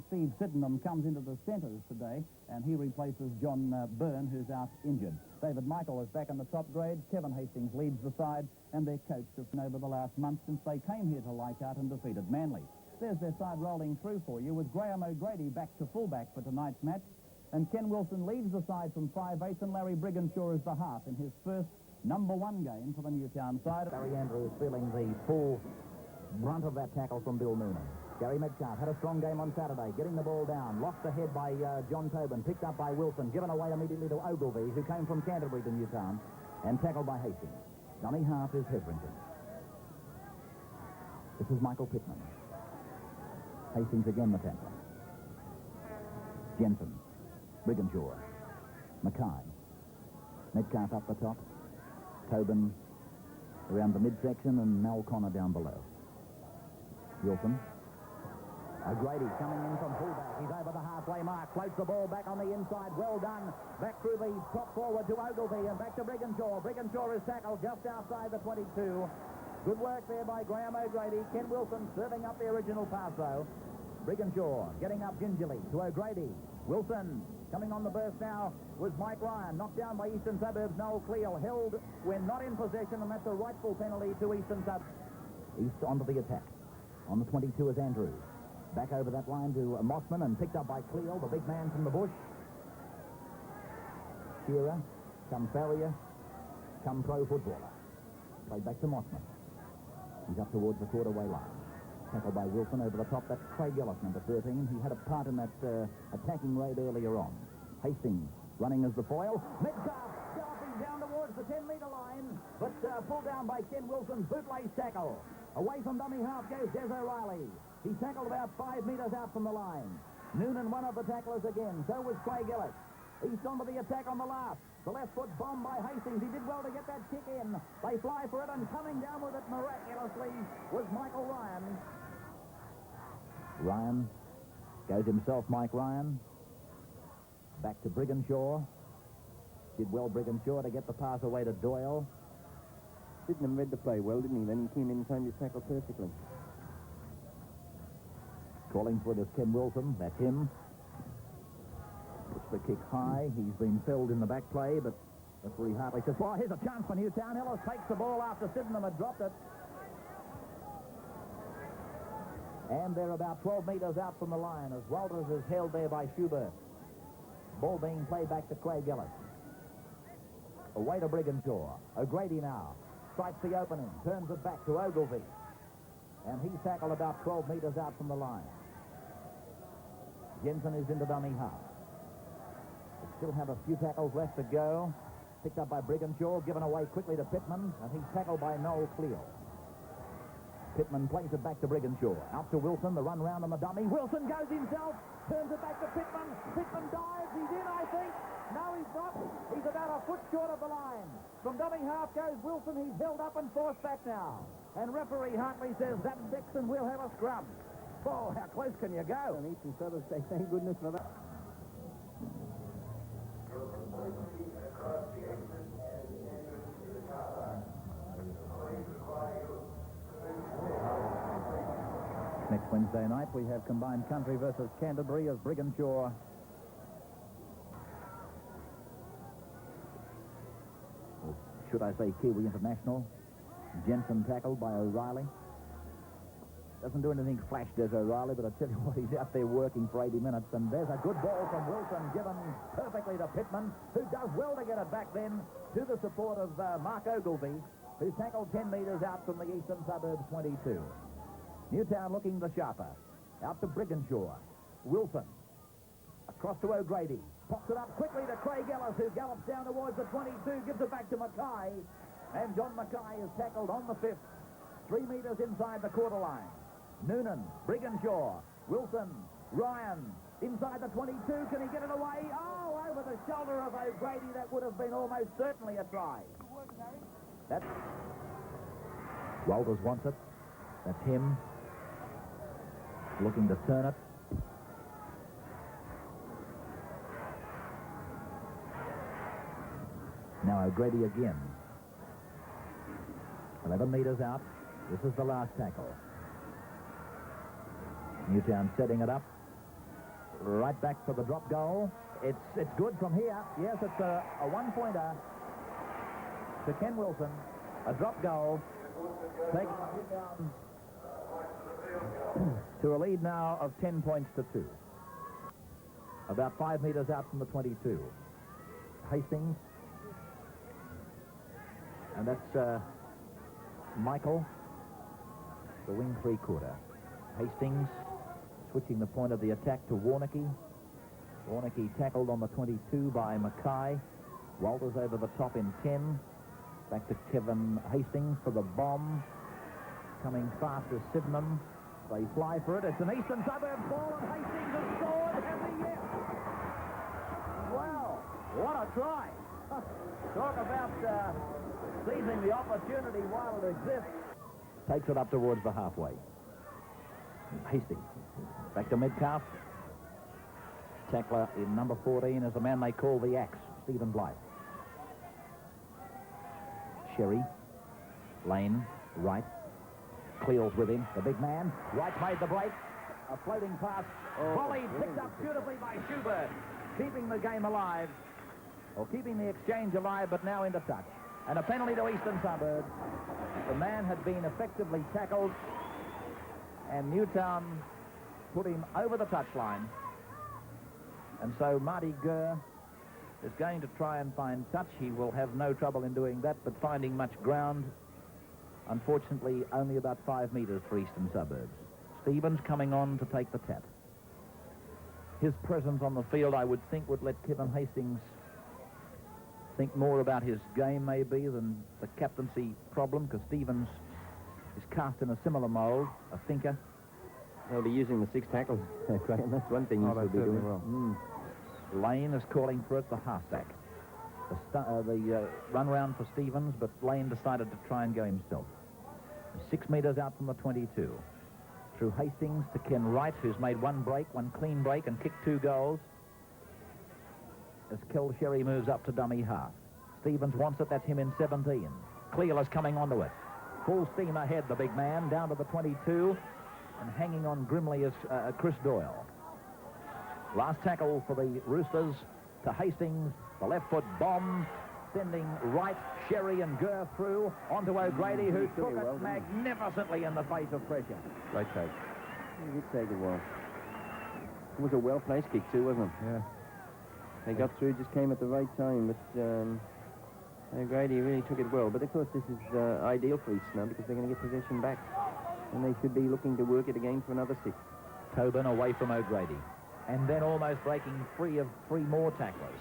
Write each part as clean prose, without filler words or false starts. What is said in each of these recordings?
Steve Sydenham comes into the centres today, and he replaces John Byrne, who's out injured. David Michael is back in the top grade. Kevin Hastings leads the side, and their coach has been over the last month since they came here to Leichhardt and defeated Manly. There's their side rolling through for you, with Graham O'Grady back to fullback for tonight's match, and Ken Wilson leads the side from 5/8, and Larry Brigginshaw is the half in his first #1 game for the Newtown side. Barry Andrews feeling the full brunt of that tackle from Bill Noonan. Gary Metcalf had a strong game on Saturday, getting the ball down, lost ahead by John Tobin, picked up by Wilson, given away immediately to Ogilvie, who came from Canterbury to Newtown, and tackled by Hastings. Dummy half is Hetherington. This is Michael Pittman. Hastings again the tackler. Jensen, Brigginshaw, Mackay, Metcalf up the top, Tobin around the midsection, and Mal Connor down below. Wilson. O'Grady coming in from fullback. He's over the halfway mark. Floats the ball back on the inside. Well done. Back through the top forward to Ogilvie and back to Brigginshaw. Brigginshaw is tackled just outside the 22. Good work there by Graham O'Grady. Ken Wilson serving up the original pass, though. Brigginshaw getting up gingerly to O'Grady. Wilson coming on the burst now was Mike Ryan. Knocked down by Eastern Suburbs' Noel Cleal. Held when not in possession, and that's a rightful penalty to Eastern Suburbs. East onto the attack. On the 22 is Andrews. Back over that line to Mossman and picked up by Cleal, the big man from the bush. Shearer, come Farrier, come pro footballer. Played back to Mossman. He's up towards the quarter-way line. Tackled by Wilson over the top. That's Craig Ellis, number 13. He had a part in that attacking raid earlier on. Hastings running as the foil. Metcalf galloping down towards the 10-metre line, but pulled down by Ken Wilson. Bootlace tackle. Away from dummy half goes Des O'Reilly. He tackled about 5 metres out from the line. Noonan, one of the tacklers again. So was Craig Ellis. East onto the attack on the last. The left foot bomb by Hastings. He did well to get that kick in. They fly for it, and coming down with it miraculously was Michael Ryan. Ryan goes himself, Mike Ryan. Back to Brigginshaw. Did well, Brigginshaw, to get the pass away to Doyle. Sydenham read the play well, didn't he? Then he came in and timed his tackle perfectly. Calling for it is Ken Wilson. That's him. Puts the kick high. He's been felled in the back play, but referee Hartley says, well, here's a chance for Newtown. Ellis takes the ball after Sydenham had dropped it. And they're about 12 metres out from the line as Walters is held there by Schubert. Ball being played back to Craig Ellis. Away to Brigginshaw. O'Grady now strikes the opening, turns it back to Ogilvie. And he's tackled about 12 metres out from the line. Jensen is into dummy half. They still have a few tackles left to go. Picked up by Brigginshaw, given away quickly to Pittman, and he's tackled by Noel Cleal. Pittman plays it back to Brigginshaw. Out to Wilson, the run round on the dummy. Wilson goes himself, turns it back to Pittman. Pittman dives, he's in, I think. No, he's not. He's about a foot short of the line. From dummy half goes Wilson. He's held up and forced back now. And referee Hartley says, that's six and we'll have a scrum. Oh, how close can you go? And Eastern Suburbs say thank goodness for that. Next Wednesday night, we have Combined Country versus Canterbury as Brigginshaw should I say Kiwi International. Jensen tackled by O'Reilly. Doesn't do anything flash, Des O'Reilly, but I tell you what, he's out there working for 80 minutes. And there's a good ball from Wilson, given perfectly to Pittman, who does well to get it back then to the support of Mark Ogilvie, who tackled 10 metres out from the Eastern Suburbs 22. Newtown looking the sharper. Out to Brigginshaw. Wilson. Across to O'Grady. Pops it up quickly to Craig Ellis, who gallops down towards the 22, gives it back to Mackay. And John Mackay is tackled on the 5th. 3 metres inside the quarter line. Noonan, Brigginshaw, Wilson, Ryan, inside the 22. Can he get it away? Oh, over the shoulder of O'Grady. That would have been almost certainly a try. That's... Walters wants it. That's him. Looking to turn it. Now O'Grady again. 11 metres out. This is the last tackle. Newtown setting it up. Right back for the drop goal. It's good from here. Yes, it's a one-pointer to Ken Wilson. A drop goal. Takes down to a lead now of 10 points to 2. About 5 meters out from the 22. Hastings. And that's Michael, the wing three-quarter. Hastings switching the point of the attack to Warnocky. Warnocky tackled on the 22 by Mackay. Walters over the top in 10. Back to Kevin Hastings for the bomb. Coming fast is Sydenham. They fly for it. It's an Eastern Suburbs ball, and Hastings has scored. Has he yet? Wow, what a try. Talk about seizing the opportunity while it exists. Takes it up towards the halfway. Hastings. Back to Midcalf. Tackler in number 14 is the man they call the Axe, Stephen Blythe. Sherry. Lane. Wright. Cleal's with him. The big man. Wright made the break. A floating pass. Volleyed. Picked up beautifully by Schubert. Keeping the game alive. Or keeping the exchange alive, but now into touch. And a penalty to Eastern Suburbs. The man had been effectively tackled. And Newtown put him over the touchline. And so Marty Gurr is going to try and find touch. He will have no trouble in doing that, but finding much ground. Unfortunately, only about 5 meters for Eastern Suburbs. Stevens coming on to take the tap. His presence on the field, I would think, would let Kevin Hastings think more about his game, maybe, than the captaincy problem, because Stevens is cast in a similar mould, a thinker. They'll be using the 6 tackles, Graham. That's one thing you should be doing. Well. Lane is calling for it, the halfback. The run round for Stevens, but Lane decided to try and go himself. 6 meters out from the 22. Through Hastings to Ken Wright, who's made one clean break, and kicked 2 goals. As Kel Sherry moves up to dummy half. Stevens wants it, that's him in 17. Cleal is coming onto it. Full steam ahead, the big man, down to the 22. And hanging on grimly is Chris Doyle. Last tackle for the Roosters to Hastings. The left foot bomb, sending Wright, Sherry and Gurr through onto O'Grady, who took it magnificently in the face of pressure. Great take. He did take it well. It was a well-placed kick too, wasn't it? Yeah. They got through, just came at the right time, but O'Grady really took it well. But of course this is ideal for East now, because they're going to get possession back. And they should be looking to work it again for another 6. Tobin away from O'Grady. And then almost breaking free of 3 more tacklers.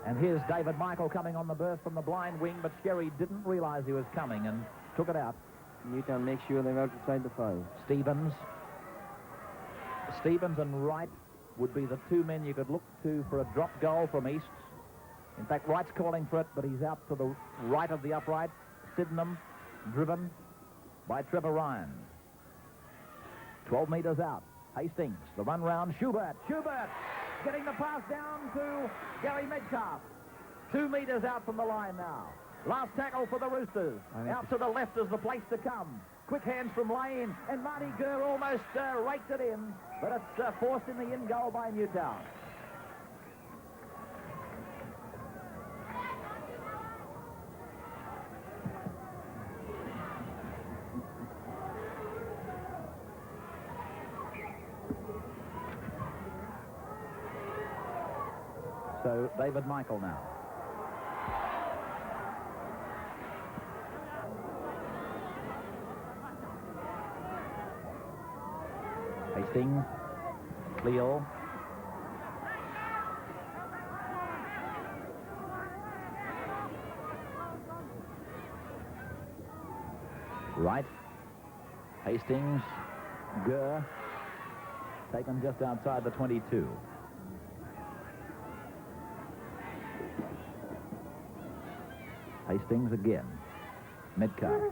And here's David Michael coming on the berth from the blind wing, but Sherry didn't realize he was coming and took it out. Newtown makes sure they're outside the 5. Stevens and Wright would be the 2 men you could look to for a drop goal from East. In fact, Wright's calling for it, but he's out to the right of the upright. Sydenham driven by Trevor Ryan. 12 meters out. Hastings, the run round. Schubert getting the pass down to Gary Metcalf. 2 meters out from the line now. Last tackle for the Roosters. Out to the left is the place to come. Quick hands from Lane, and Marty Gurr almost raked it in, but it's forced in the in goal by Newtown. So David Michael now. Hastings, Cleal. Wright, Hastings, Gurr, taken just outside the 22. Hastings again. Metcalf.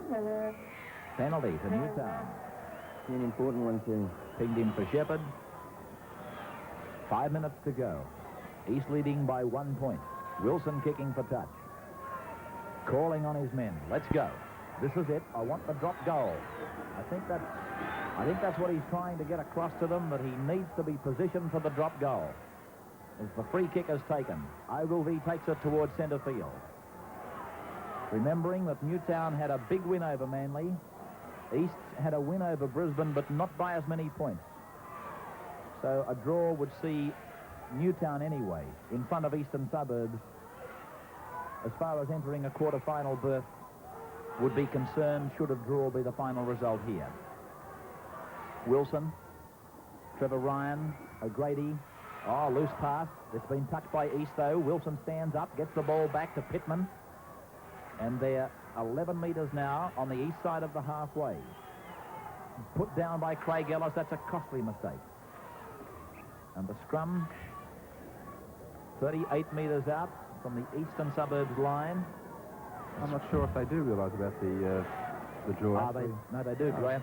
Penalty to Newtown. An important one too. Pinged him for Shepherd. 5 minutes to go. East leading by 1 point. Wilson kicking for touch. Calling on his men. Let's go. This is it. I want the drop goal. I think that's I think that's what he's trying to get across to them, that he needs to be positioned for the drop goal. As the free kick is taken, Ogilvie takes it towards centre field. Remembering that Newtown had a big win over Manly, East had a win over Brisbane, but not by as many points. So a draw would see Newtown anyway in front of Eastern Suburbs as far as entering a quarter-final berth would be concerned, should a draw be the final result here. Wilson, Trevor Ryan, O'Grady. Oh, loose pass. It's been touched by East, though. Wilson stands up, gets the ball back to Pittman. And they're 11 metres now on the east side of the halfway. Put down by Craig Ellis. That's a costly mistake. And the scrum, 38 metres out from the Eastern Suburbs line. I'm not sure if they do realise about the draw. No, they do, Graham.